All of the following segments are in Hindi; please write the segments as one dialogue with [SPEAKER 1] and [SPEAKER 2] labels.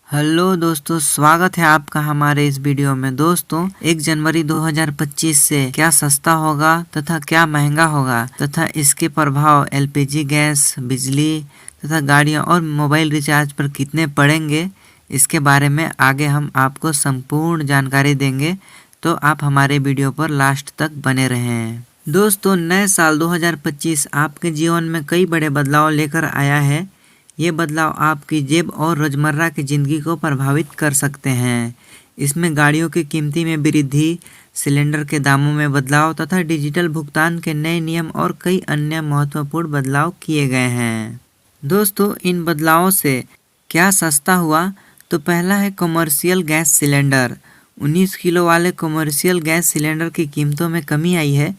[SPEAKER 1] हेलो दोस्तों, स्वागत है आपका हमारे इस वीडियो में। दोस्तों 1 जनवरी 2025 से क्या सस्ता होगा तथा क्या महंगा होगा तथा इसके प्रभाव एलपीजी गैस, बिजली तथा गाड़ियों और मोबाइल रिचार्ज पर कितने पड़ेंगे, इसके बारे में आगे हम आपको संपूर्ण जानकारी देंगे। तो आप हमारे वीडियो पर लास्ट तक बने रहें। दोस्तों नए साल 2025 आपके जीवन में कई बड़े बदलाव लेकर आया है। ये बदलाव आपकी जेब और रोजमर्रा की ज़िंदगी को प्रभावित कर सकते हैं। इसमें गाड़ियों की कीमती में वृद्धि, सिलेंडर के दामों में बदलाव तथा डिजिटल भुगतान के नए नियम और कई अन्य महत्वपूर्ण बदलाव किए गए हैं। दोस्तों इन बदलावों से क्या सस्ता हुआ, तो पहला है कमर्शियल गैस सिलेंडर। 19 किलो वाले कमर्शियल गैस सिलेंडर की कीमतों में कमी आई है।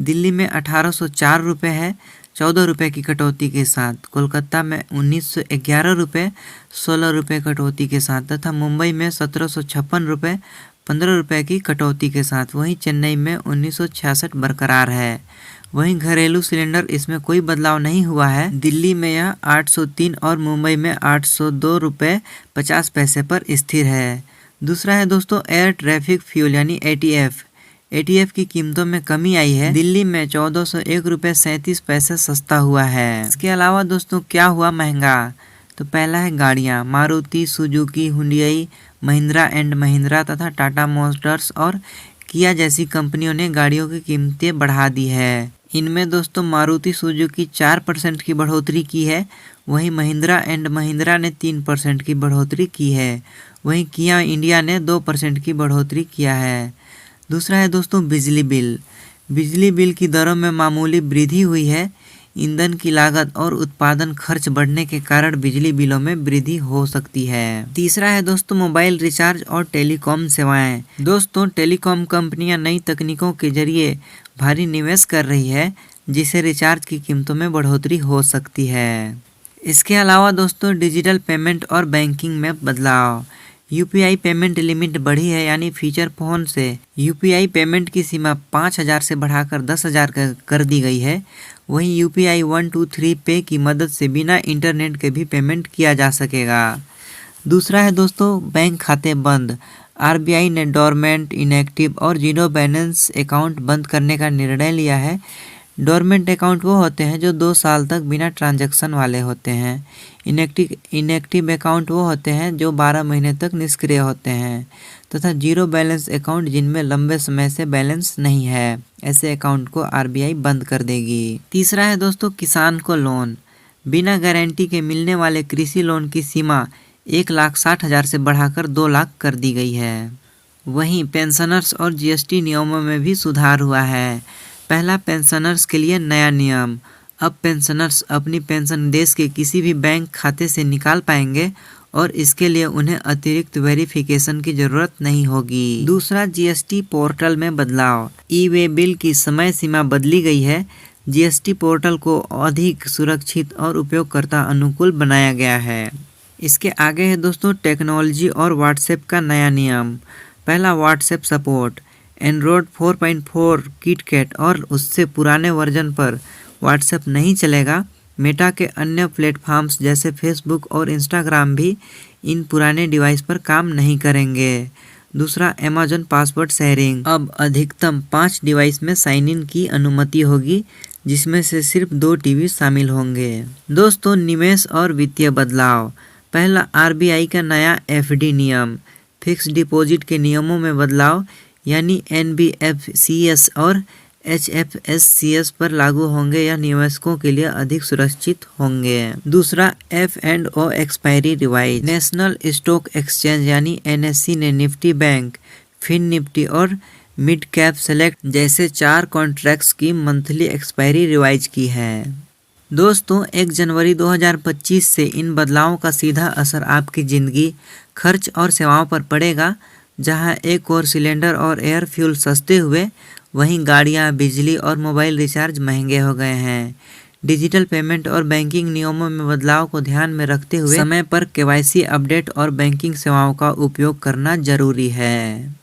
[SPEAKER 1] दिल्ली में 1804 रुपये है 14 रुपये की कटौती के साथ, कोलकाता में 1911 रुपये 16 रुपये कटौती के साथ तथा मुंबई में 1756 रुपये 15 रुपये की कटौती के साथ। वहीं चेन्नई में 1966 बरकरार है। वहीं घरेलू सिलेंडर इसमें कोई बदलाव नहीं हुआ है। दिल्ली में यह 803 और मुंबई में 802 रुपये 50 पैसे पर स्थिर है। दूसरा है दोस्तों एयर ट्रैफिक फ्यूल यानी एटीएफ की कीमतों में कमी आई है। दिल्ली में 1401 रुपये 37 पैसे सस्ता हुआ है। इसके अलावा दोस्तों क्या हुआ महंगा, तो पहला है गाड़ियाँ। Maruti Suzuki, Hyundai, Mahindra and Mahindra तथा टाटा मोटर्स और किया जैसी कंपनियों ने गाड़ियों की कीमतें बढ़ा दी है। इनमें दोस्तों मारुति सुजुकी 4% की बढ़ोतरी की है। वहीं महिंद्रा एंड महिंद्रा ने 3% की बढ़ोतरी की है। वहीं किया इंडिया ने 2% की बढ़ोतरी किया है। दूसरा है दोस्तों बिजली बिल की दरों में मामूली वृद्धि हुई है। ईंधन की लागत और उत्पादन खर्च बढ़ने के कारण बिजली बिलों में वृद्धि हो सकती है। तीसरा है दोस्तों मोबाइल रिचार्ज और टेलीकॉम सेवाएं। दोस्तों टेलीकॉम कंपनियां नई तकनीकों के जरिए भारी निवेश कर रही है, जिससे रिचार्ज की कीमतों में बढ़ोतरी हो सकती है। इसके अलावा दोस्तों डिजिटल पेमेंट और बैंकिंग में बदलाव। यूपीआई पेमेंट लिमिट बढ़ी है, यानी फीचर फोन से यूपीआई पेमेंट की सीमा 5000 से बढ़ाकर 10,000 कर दी गई है। वहीं यूपीआई 123 पे की मदद से बिना इंटरनेट के भी पेमेंट किया जा सकेगा। दूसरा है दोस्तों बैंक खाते बंद। आरबीआई ने डोरमेंट, इनएक्टिव और जीरो बैलेंस अकाउंट बंद करने का निर्णय लिया है। डोरमेंट अकाउंट वो होते हैं जो 2 साल तक बिना ट्रांजैक्शन वाले होते हैं। इनएक्टिव अकाउंट वो होते हैं जो 12 महीने तक निष्क्रिय होते हैं तथा जीरो बैलेंस अकाउंट जिनमें लंबे समय से बैलेंस नहीं है। ऐसे अकाउंट को आरबीआई बंद कर देगी। तीसरा है दोस्तों किसान को लोन। बिना गारंटी के मिलने वाले कृषि लोन की सीमा 1,60,000 से बढ़ाकर 2 लाख कर दी गई है। वहीं पेंशनर्स और जीएसटी नियमों में भी सुधार हुआ है। पहला पेंशनर्स के लिए नया नियम। अब पेंशनर्स अपनी पेंशन देश के किसी भी बैंक खाते से निकाल पाएंगे और इसके लिए उन्हें अतिरिक्त वेरिफिकेशन की जरूरत नहीं होगी। दूसरा जीएसटी पोर्टल में बदलाव। ई वे बिल की समय सीमा बदली गई है। जीएसटी पोर्टल को अधिक सुरक्षित और उपयोगकर्ता अनुकूल बनाया गया है। इसके आगे है दोस्तों टेक्नोलॉजी और व्हाट्सएप का नया नियम। पहला व्हाट्सएप सपोर्ट। एंड्रॉयड 4.4 किटकैट और उससे पुराने वर्जन पर व्हाट्सएप नहीं चलेगा। मेटा के अन्य प्लेटफॉर्म्स जैसे फेसबुक और इंस्टाग्राम भी इन पुराने डिवाइस पर काम नहीं करेंगे। दूसरा अमेजन पासवर्ड शेयरिंग। अब अधिकतम 5 डिवाइस में साइन इन की अनुमति होगी, जिसमें से सिर्फ 2 टीवी शामिल होंगे। दोस्तों निवेश और वित्तीय बदलाव। पहला आरबीआई का नया एफडी नियम। फिक्स डिपॉजिट के नियमों में बदलाव, यानी एनबीएफसीएस और एचएफएससीएस पर लागू होंगे। यह निवेशकों के लिए अधिक सुरक्षित होंगे। दूसरा F&O expiry revise. National stock exchange यानी एनएससी ने निफ्टी बैंक, फिन निफ्टी और मिड कैप सेलेक्ट जैसे 4 कॉन्ट्रैक्ट्स की मंथली एक्सपायरी रिवाइज की है। दोस्तों 1 जनवरी 2025 से इन बदलावों का सीधा असर आपकी ज़िंदगी, खर्च और सेवाओं पर पड़ेगा। जहां एक और सिलेंडर और एयर फ्यूल सस्ते हुए, वहीं गाड़ियां, बिजली और मोबाइल रिचार्ज महंगे हो गए हैं। डिजिटल पेमेंट और बैंकिंग नियमों में बदलाव को ध्यान में रखते हुए समय पर केवाईसी अपडेट और बैंकिंग सेवाओं का उपयोग करना जरूरी है।